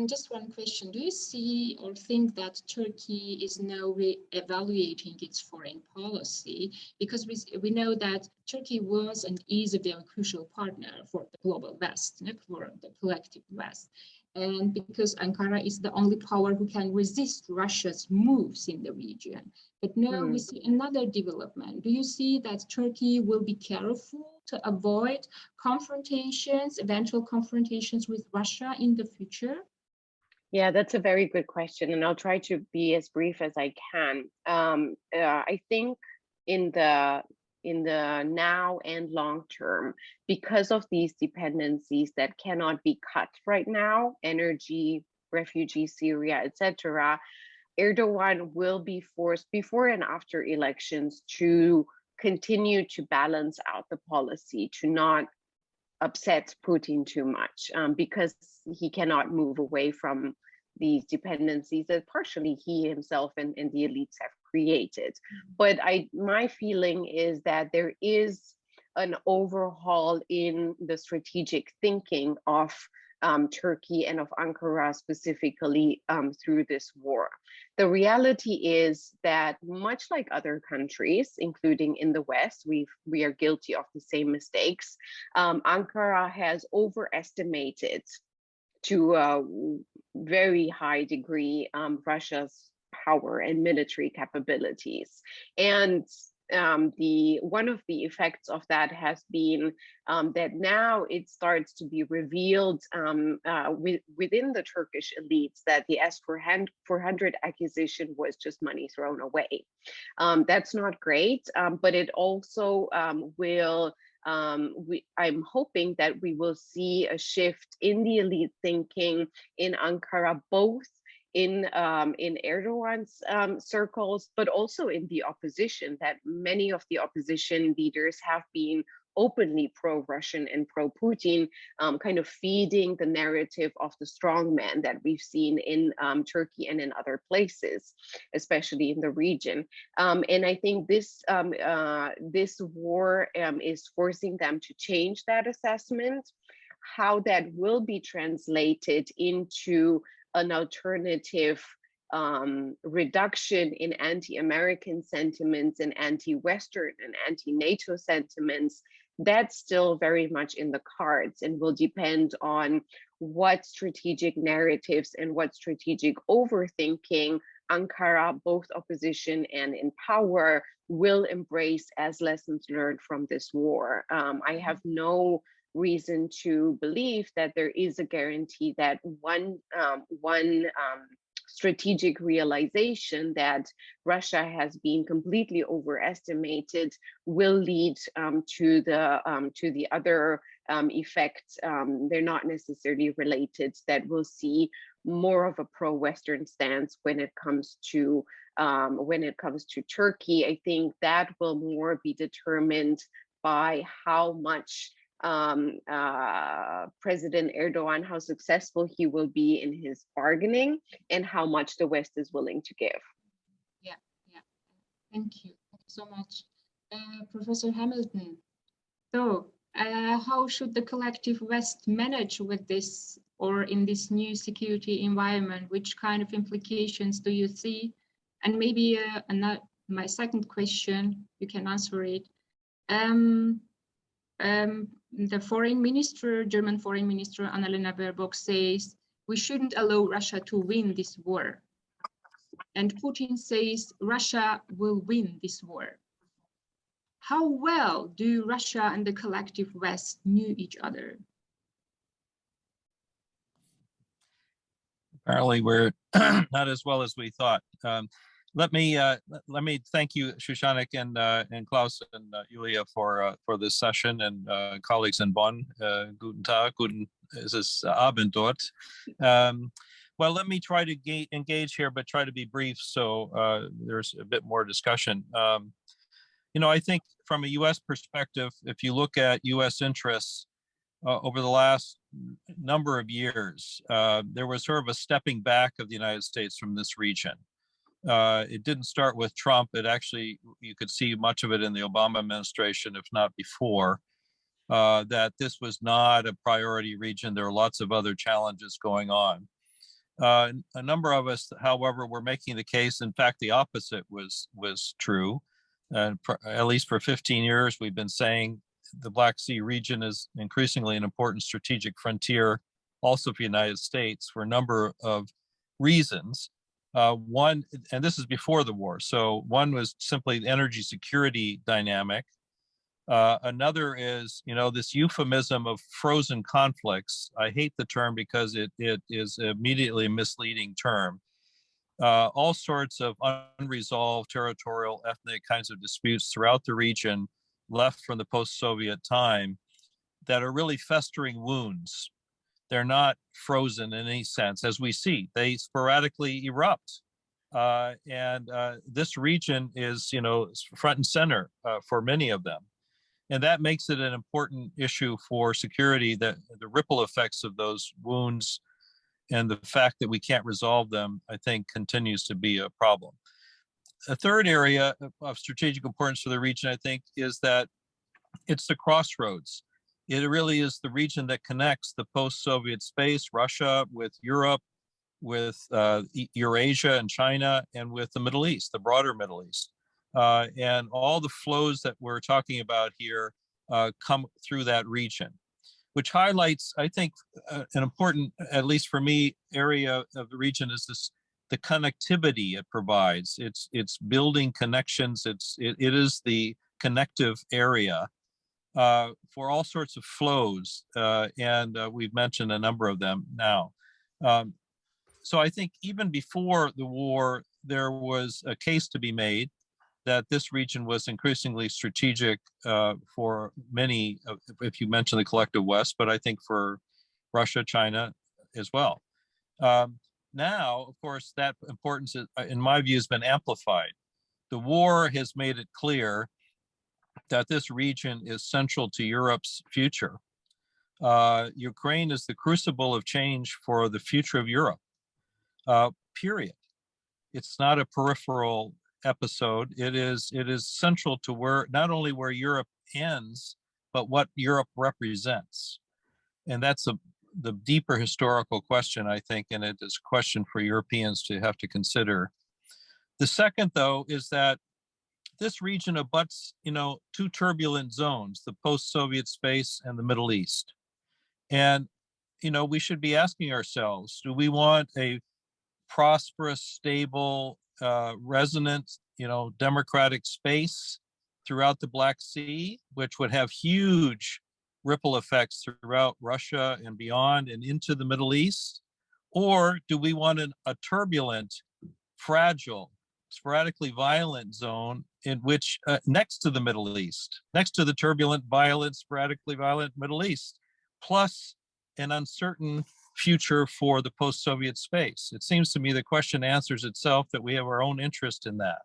Just one question. Do you see or think that Turkey is now re-evaluating its foreign policy? Because we know that Turkey was and is a very crucial partner for the global West, for the collective West. And because Ankara is the only power who can resist Russia's moves in the region. But now we see another development. Do you see that Turkey will be careful to avoid eventual confrontations with Russia in the future? Yeah, that's a very good question, and I'll try to be as brief as I can. I think in the now and long term, because of these dependencies that cannot be cut right now, energy, refugees, Syria, etc., Erdogan will be forced before and after elections to continue to balance out the policy, to not upset Putin too much, because he cannot move away from these dependencies that partially he himself and the elites have created. But my feeling is that there is an overhaul in the strategic thinking of Turkey and of Ankara specifically through this war. The reality is that much like other countries, including in the West, we are guilty of the same mistakes. Ankara has overestimated to a very high degree Russia's power and military capabilities. And one of the effects of that has been that now it starts to be revealed within the Turkish elites that the S-400 acquisition was just money thrown away. That's not great, but it also will I'm hoping that we will see a shift in the elite thinking in Ankara, both in Erdogan's circles, but also in the opposition, that many of the opposition leaders have been openly pro-Russian and pro-Putin, kind of feeding the narrative of the strongman that we've seen in Turkey and in other places, especially in the region. And I think this war is forcing them to change that assessment. How that will be translated into an alternative reduction in anti-American sentiments and anti-Western and anti-NATO sentiments, that's still very much in the cards and will depend on what strategic narratives and what strategic overthinking Ankara, both opposition and in power, will embrace as lessons learned from this war. I have no reason to believe that there is a guarantee that one strategic realization that Russia has been completely overestimated will lead to the other effects. They're not necessarily related, that we'll see more of a pro-Western stance when it comes to Turkey. I think that will more be determined by how much President Erdogan, how successful he will be in his bargaining and how much the West is willing to give. Yeah. Thank you so much. Professor Hamilton, so how should the collective West manage with this, or in this new security environment? Which kind of implications do you see? And maybe my second question, you can answer it. The German foreign minister Annalena Baerbock says we shouldn't allow Russia to win this war. And Putin says Russia will win this war. How well do Russia and the collective West knew each other? Apparently we're not as well as we thought. Let me thank you, Shoshana and Klaus and Julia for this session, and colleagues in Bonn. Guten Tag, es ist Abend dort. Well, let me try to engage here, but try to be brief, so there's a bit more discussion. I think from a U.S. perspective, if you look at U.S. interests over the last number of years, there was sort of a stepping back of the United States from this region. It didn't start with Trump. It actually, you could see much of it in the Obama administration, if not before, that this was not a priority region. There are lots of other challenges going on. A number of us, however, were making the case, in fact, the opposite was true. At least for 15 years, we've been saying the Black Sea region is increasingly an important strategic frontier, also for the United States, for a number of reasons. One, and this is before the war, so one was simply the energy security dynamic. Another is, this euphemism of frozen conflicts. I hate the term because it is immediately a misleading term. All sorts of unresolved territorial, ethnic kinds of disputes throughout the region left from the post-Soviet time that are really festering wounds. They're not frozen in any sense, as we see. They sporadically erupt. And this region is, front and center for many of them. And that makes it an important issue for security, that the ripple effects of those wounds and the fact that we can't resolve them, I think, continues to be a problem. A third area of strategic importance for the region, I think, is that it's the crossroads. It really is the region that connects the post-Soviet space, Russia, with Europe, with Eurasia and China, and with the Middle East, the broader Middle East. And all the flows that we're talking about here come through that region, which highlights, I think, an important, at least for me, area of the region is the connectivity it provides. It's building connections. It is the connective area for all sorts of flows, and we've mentioned a number of them now. So I think even before the war, there was a case to be made that this region was increasingly strategic for many, if you mention the collective West, but I think for Russia, China as well. Now, of course, that importance, in my view, has been amplified. The war has made it clear that this region is central to Europe's future. Ukraine is the crucible of change for the future of Europe, period. It's not a peripheral episode. It is central to where, not only where Europe ends, but what Europe represents. And that's the deeper historical question, I think, and it is a question for Europeans to have to consider. The second, though, is that this region abuts, two turbulent zones, the post-Soviet space and the Middle East. And, we should be asking ourselves, do we want a prosperous, stable, resonant, democratic space throughout the Black Sea, which would have huge ripple effects throughout Russia and beyond and into the Middle East? Or do we want a turbulent, fragile, sporadically violent zone in which next to the Middle East, next to the turbulent, violent, sporadically violent Middle East, plus an uncertain future for the post-Soviet space? It seems to me the question answers itself that we have our own interest in that.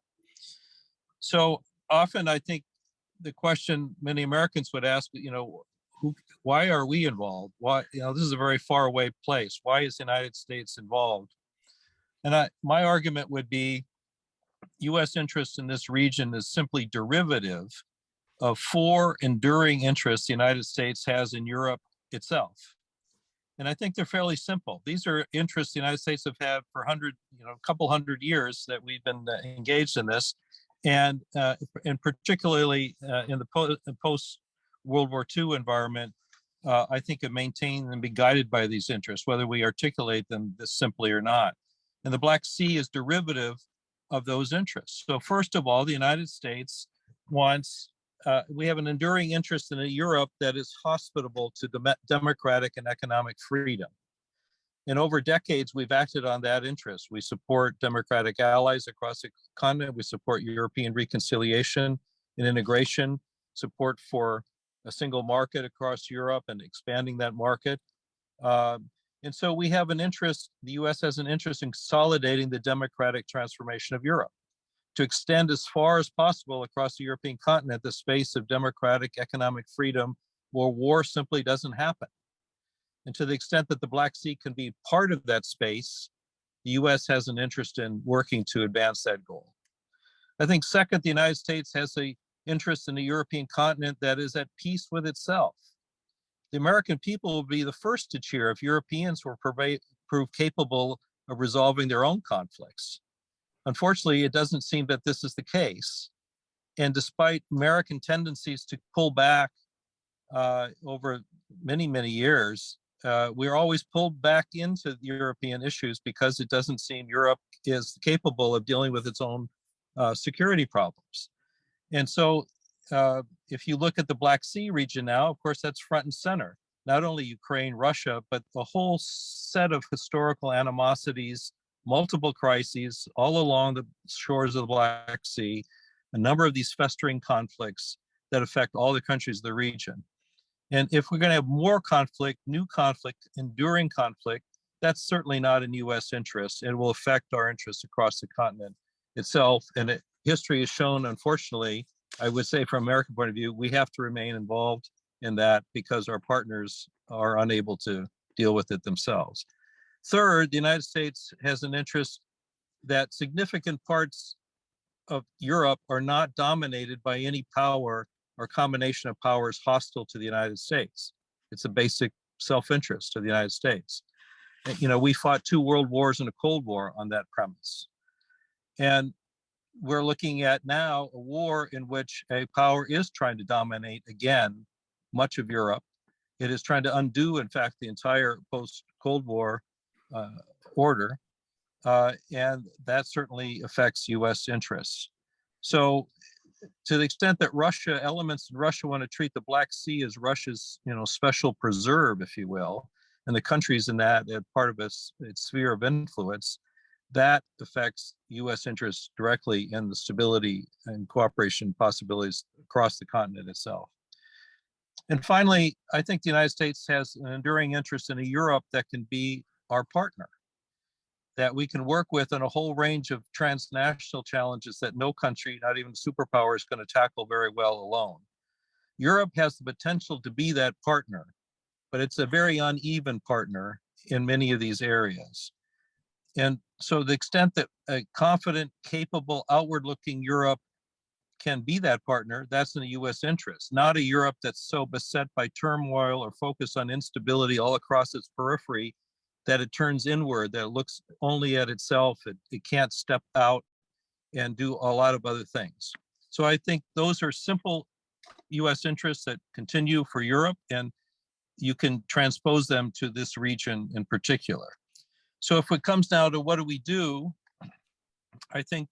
So often I think the question many Americans would ask, why are we involved? Why, this is a very far away place. Why is the United States involved? And my argument would be US interest in this region is simply derivative of 4 enduring interests the United States has in Europe itself. And I think they're fairly simple. These are interests the United States have had for a couple hundred years that we've been engaged in this. And particularly in the post-World War II environment, I think of maintain and be guided by these interests, whether we articulate them this simply or not. And the Black Sea is derivative of those interests. So first of all, the United States wants, we have an enduring interest in a Europe that is hospitable to democratic and economic freedom. And over decades, we've acted on that interest. We support democratic allies across the continent. We support European reconciliation and integration, support for a single market across Europe and expanding that market. And so we have an interest, the US has an interest in consolidating the democratic transformation of Europe to extend as far as possible across the European continent the space of democratic economic freedom where war simply doesn't happen. And to the extent that the Black Sea can be part of that space, the US has an interest in working to advance that goal. I think second, the United States has an interest in a European continent that is at peace with itself. The American people will be the first to cheer if Europeans were prove capable of resolving their own conflicts. Unfortunately, it doesn't seem that this is the case. And despite American tendencies to pull back over many, many years, we're always pulled back into the European issues because it doesn't seem Europe is capable of dealing with its own security problems. And so if you look at the Black Sea region now, of course, that's front and center, not only Ukraine, Russia, but the whole set of historical animosities, multiple crises all along the shores of the Black Sea, a number of these festering conflicts that affect all the countries of the region. And if we're going to have more conflict, new conflict, enduring conflict, that's certainly not in US interest. It will affect our interests across the continent itself. And history has shown, unfortunately, I would say from American point of view, we have to remain involved in that because our partners are unable to deal with it themselves. Third, the United States has an interest that significant parts of Europe are not dominated by any power or combination of powers hostile to the United States. It's a basic self-interest of the United States. We fought 2 world wars and a Cold War on that premise. And we're looking at now a war in which a power is trying to dominate again much of Europe. It is trying to undo, in fact, the entire post-Cold War order. And that certainly affects US interests. So to the extent that elements in Russia want to treat the Black Sea as Russia's, special preserve, if you will, and the countries in that part of its sphere of influence, that affects US interests directly in the stability and cooperation possibilities across the continent itself. And finally, I think the United States has an enduring interest in a Europe that can be our partner, that we can work with on a whole range of transnational challenges that no country, not even a superpower, is going to tackle very well alone. Europe has the potential to be that partner, but it's a very uneven partner in many of these areas. And so the extent that a confident, capable, outward-looking Europe can be that partner, that's in the US interest, not a Europe that's so beset by turmoil or focused on instability all across its periphery that it turns inward, that it looks only at itself, it can't step out and do a lot of other things. So I think those are simple US interests that continue for Europe, and you can transpose them to this region in particular. So if it comes down to what do we do, I think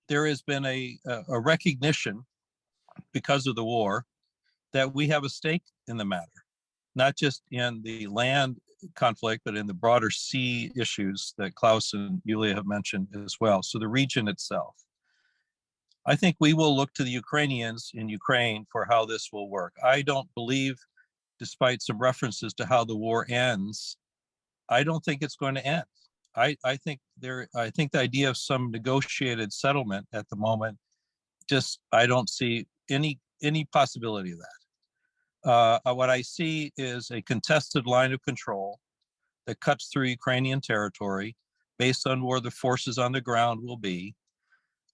there has been a recognition because of the war that we have a stake in the matter, not just in the land conflict, but in the broader sea issues that Klaus and Julia have mentioned as well. So the region itself. I think we will look to the Ukrainians in Ukraine for how this will work. I don't believe, despite some references to how the war ends, I don't think it's going to end. I think the idea of some negotiated settlement at the moment, just I don't see any possibility of that. What I see is a contested line of control that cuts through Ukrainian territory based on where the forces on the ground will be.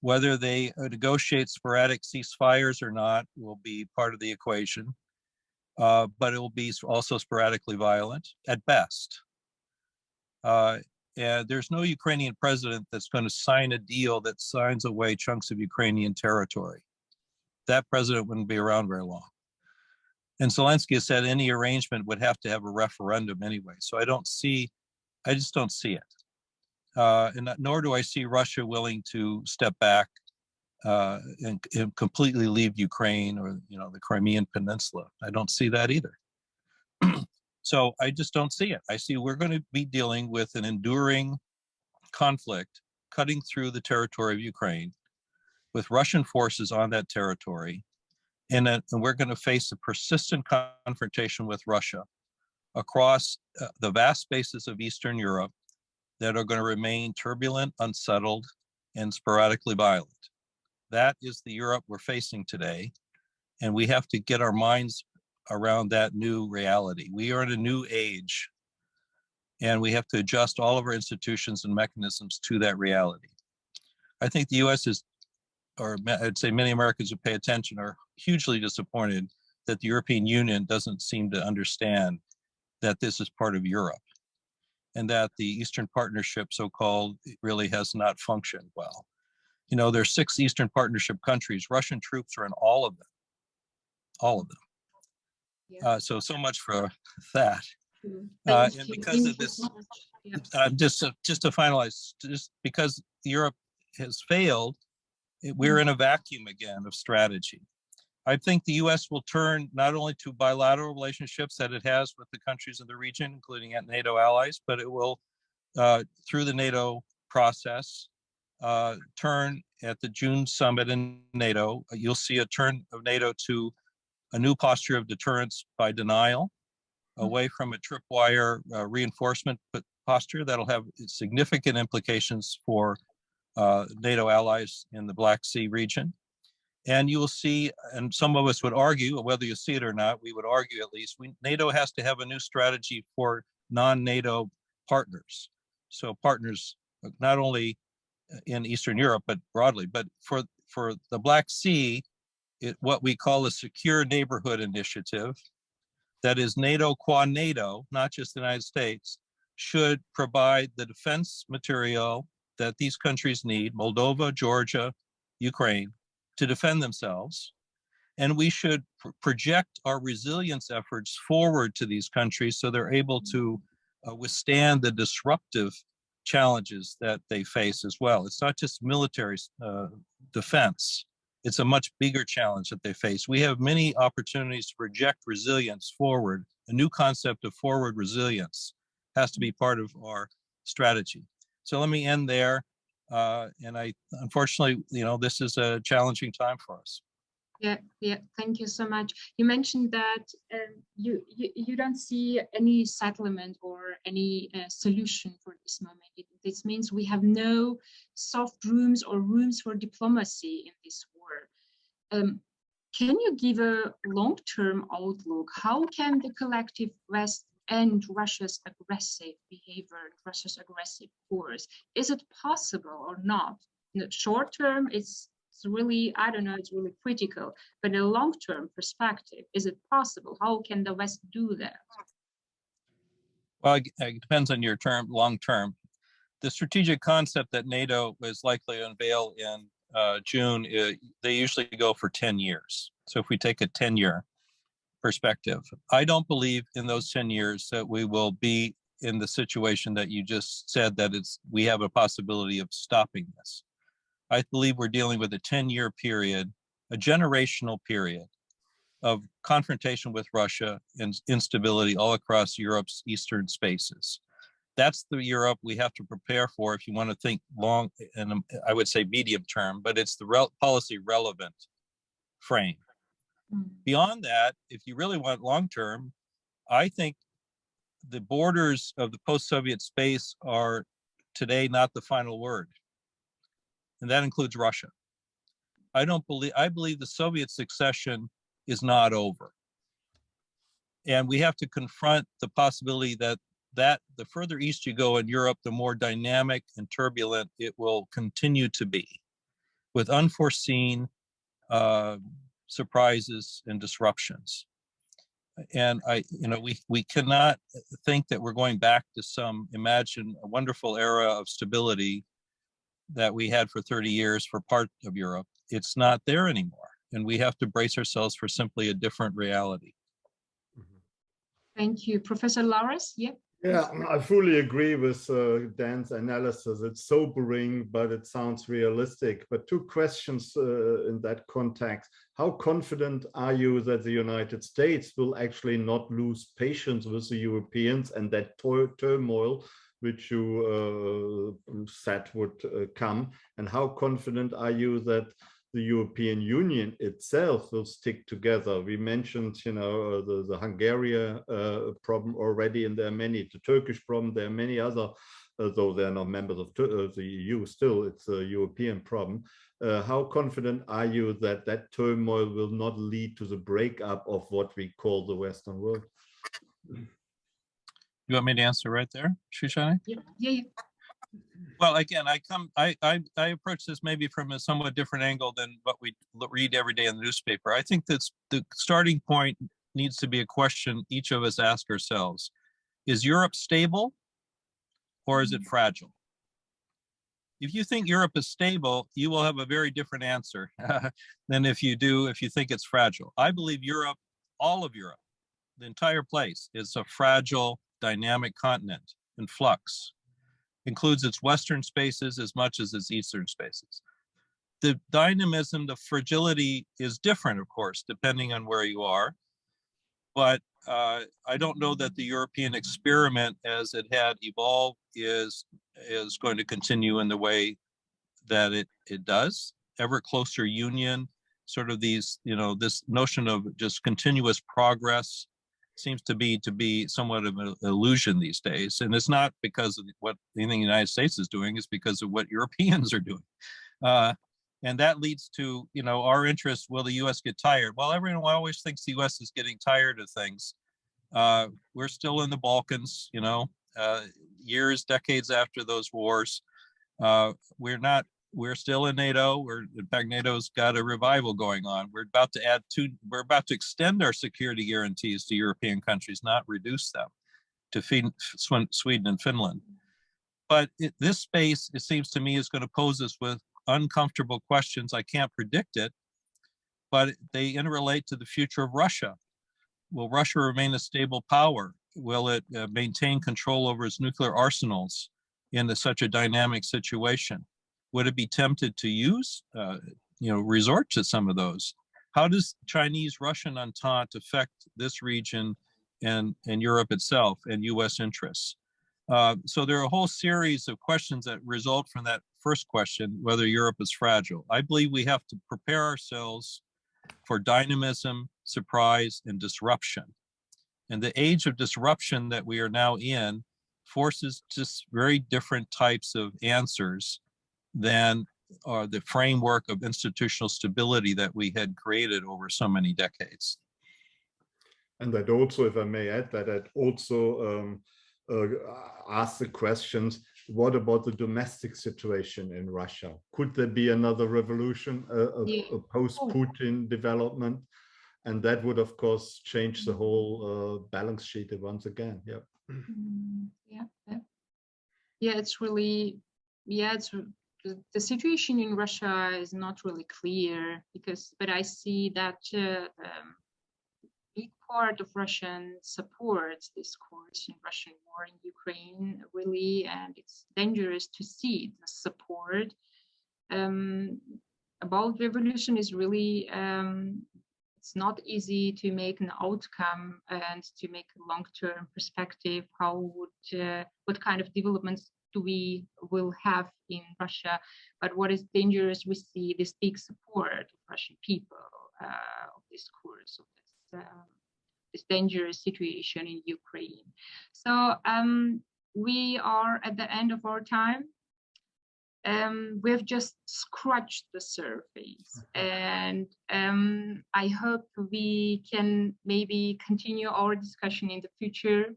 Whether they negotiate sporadic ceasefires or not will be part of the equation, but it will be also sporadically violent at best. And there's no Ukrainian president that's going to sign a deal that signs away chunks of Ukrainian territory. That president wouldn't be around very long. And Zelensky has said any arrangement would have to have a referendum anyway. So I just don't see it. And nor do I see Russia willing to step back and completely leave Ukraine or the Crimean Peninsula. I don't see that either. So I just don't see it. I see we're going to be dealing with an enduring conflict cutting through the territory of Ukraine with Russian forces on that territory. And we're going to face a persistent confrontation with Russia across the vast spaces of Eastern Europe that are going to remain turbulent, unsettled, and sporadically violent. That is the Europe we're facing today. And we have to get our minds around that new reality. We are in a new age, and we have to adjust all of our institutions and mechanisms to that reality. I think the US is, or I'd say many Americans who pay attention are hugely disappointed that the European Union doesn't seem to understand that this is part of Europe and that the Eastern Partnership, so-called, really has not functioned well. There's 6 Eastern Partnership countries. Russian troops are in all of them. Yeah. So much for that. And because of this, just to finalize, just because Europe has failed, we're in a vacuum again of strategy. I think the US will turn not only to bilateral relationships that it has with the countries of the region, including at NATO allies, but it will, through the NATO process, turn at the June summit in NATO. You'll see a turn of NATO to a new posture of deterrence by denial, away from a tripwire reinforcement posture that'll have significant implications for NATO allies in the Black Sea region. And you will see, and some of us would argue, whether you see it or not, we would argue at least, NATO has to have a new strategy for non-NATO partners. So partners not only in Eastern Europe, but broadly, but for the Black Sea, what we call a secure neighborhood initiative, that is NATO qua NATO, not just the United States, should provide the defense material that these countries need, Moldova, Georgia, Ukraine, to defend themselves. And we should project our resilience efforts forward to these countries so they're able to withstand the disruptive challenges that they face as well. It's not just military defense. It's a much bigger challenge that they face. We have many opportunities to project resilience forward. A new concept of forward resilience has to be part of our strategy. So let me end there. And unfortunately, this is a challenging time for us. Yeah. Thank you so much. You mentioned that you don't see any settlement or any solution for this moment. This means we have no soft rooms or rooms for diplomacy in this war. Can you give a long-term outlook? How can the collective West end Russia's aggressive behavior, Russia's aggressive course? Is it possible or not? In the short term, it's it's really, I don't know, it's really critical. But in a long-term perspective, is it possible? How can the West do that? Well, it depends on your term, long term. The strategic concept that NATO is likely to unveil in June, they usually go for 10 years. So if we take a 10-year perspective, I don't believe in those 10 years that we will be in the situation that you just said, that we have a possibility of stopping this. I believe we're dealing with a 10-year period, a generational period of confrontation with Russia and instability all across Europe's eastern spaces. That's the Europe we have to prepare for if you want to think long, and I would say medium term, but it's the policy relevant frame. Beyond that, if you really want long term, I think the borders of the post-Soviet space are today not the final word. And that includes Russia. I believe the Soviet succession is not over. And we have to confront the possibility that the further east you go in Europe, the more dynamic and turbulent it will continue to be, with unforeseen surprises and disruptions. And we cannot think that we're going back to imagine a wonderful era of stability that we had for 30 years for part of Europe. It's not there anymore. And we have to brace ourselves for simply a different reality. Thank you. Professor Lauras, yeah. Yeah, I fully agree with Dan's analysis. It's sobering, but it sounds realistic. But two questions in that context. How confident are you that the United States will actually not lose patience with the Europeans and that turmoil which you said would come? And how confident are you that the European Union itself will stick together? We mentioned, the Hungarian problem already, and there are many, the Turkish problem, there are many other, though they're not members of the EU, still it's a European problem. How confident are you that that turmoil will not lead to the breakup of what we call the Western world? You want me to answer right there, Shoshana? Yeah. Well, again, I approach this maybe from a somewhat different angle than what we read every day in the newspaper. I think that's the starting point needs to be a question each of us ask ourselves. Is Europe stable or is it fragile? If you think Europe is stable, you will have a very different answer than if you think it's fragile. I believe Europe, all of Europe, the entire place is a fragile, dynamic continent in flux. Includes its western spaces as much as its eastern spaces. The dynamism, the fragility is different, of course, depending on where you are. But I don't know that the European experiment as it had evolved is going to continue in the way that it does. Ever closer union, sort of these, this notion of just continuous progress seems to be somewhat of an illusion these days. And it's not because of what anything the United States is doing, it's because of what Europeans are doing. And that leads to, our interest, will the US get tired? Well, everyone always thinks the US is getting tired of things. We're still in the Balkans, years, decades after those wars. We're still in NATO. In fact, NATO's got a revival going on. We're about to extend our security guarantees to European countries, not reduce them to Sweden and Finland. But this space, it seems to me, is going to pose us with uncomfortable questions. I can't predict it, but they interrelate to the future of Russia. Will Russia remain a stable power? Will it maintain control over its nuclear arsenals in such a dynamic situation? Would it be tempted to resort to some of those? How does Chinese-Russian entente affect this region and Europe itself and US interests? So there are a whole series of questions that result from that first question, whether Europe is fragile. I believe we have to prepare ourselves for dynamism, surprise, and disruption. And the age of disruption that we are now in forces just very different types of answers than the framework of institutional stability that we had created over so many decades. And that also, if I may add, that also asks the questions, what about the domestic situation in Russia? Could there be another revolution, a post-Putin development? And that would, of course, change the whole balance sheet once again. Yeah. Yeah, it's really, the situation in Russia is not really clear but I see that big part of Russian supports this course in Russian war in Ukraine, really, and it's dangerous to see the support. About revolution is really, it's not easy to make an outcome and to make a long-term perspective. What kind of developments we will have in Russia? But what is dangerous, we see this big support of Russian people of this course, of this dangerous situation in Ukraine. So we are at the end of our time. We have just scratched the surface, and I hope we can maybe continue our discussion in the future.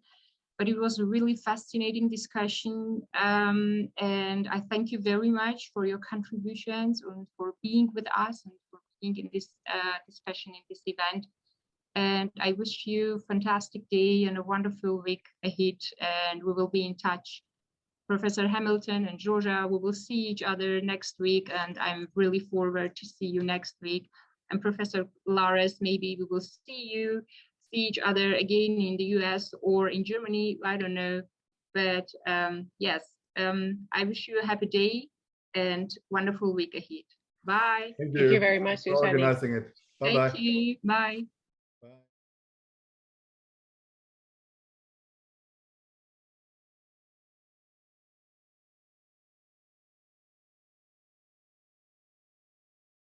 But it was a really fascinating discussion, and I thank you very much for your contributions and for being with us and for being in this discussion, in this event. And I wish you a fantastic day and a wonderful week ahead, and we will be in touch. Professor Hamilton and Georgia, we will see each other next week, and I'm really forward to see you next week. And Professor Lares, maybe we will see each other again in the US or in Germany, I don't know. But yes, I wish you a happy day and wonderful week ahead. Bye. Thank you very much, for organizing it. Bye-bye. Thank you. Bye.